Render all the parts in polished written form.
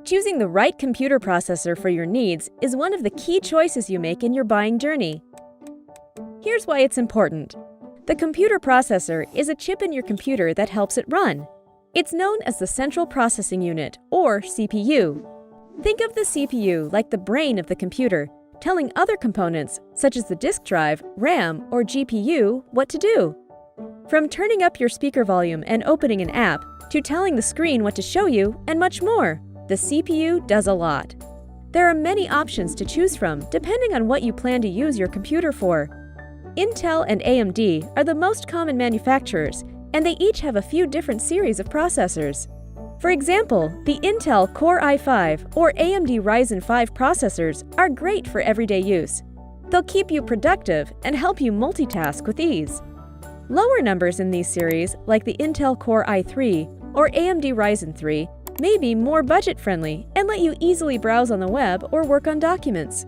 Choosing the right computer processor for your needs is one of the key choices you make in your buying journey. Here's why it's important. The computer processor is a chip in your computer that helps it run. It's known as the Central Processing Unit, or CPU. Think of the CPU like the brain of the computer, telling other components, such as the disk drive, RAM, or GPU, what to do. From turning up your speaker volume and opening an app, to telling the screen what to show you, and much more, the CPU does a lot. There are many options to choose from depending on what you plan to use your computer for. Intel and AMD are the most common manufacturers, and they each have a few different series of processors. For example, the Intel Core i5 or AMD Ryzen 5 processors are great for everyday use. They'll keep you productive and help you multitask with ease. Lower numbers in these series, like the Intel Core i3 or AMD Ryzen 3, may be more budget-friendly and let you easily browse on the web or work on documents.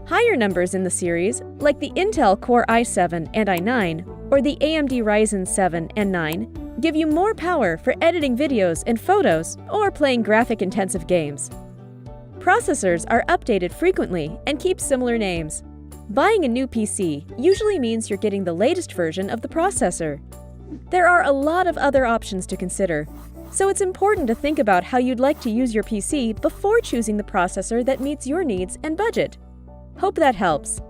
Higher numbers in the series, like the Intel Core i7 and i9 or the AMD Ryzen 7 and 9, give you more power for editing videos and photos or playing graphic-intensive games. Processors are updated frequently and keep similar names. Buying a new PC usually means you're getting the latest version of the processor. There are a lot of other options to consider, so it's important to think about how you'd like to use your PC before choosing the processor that meets your needs and budget. Hope that helps.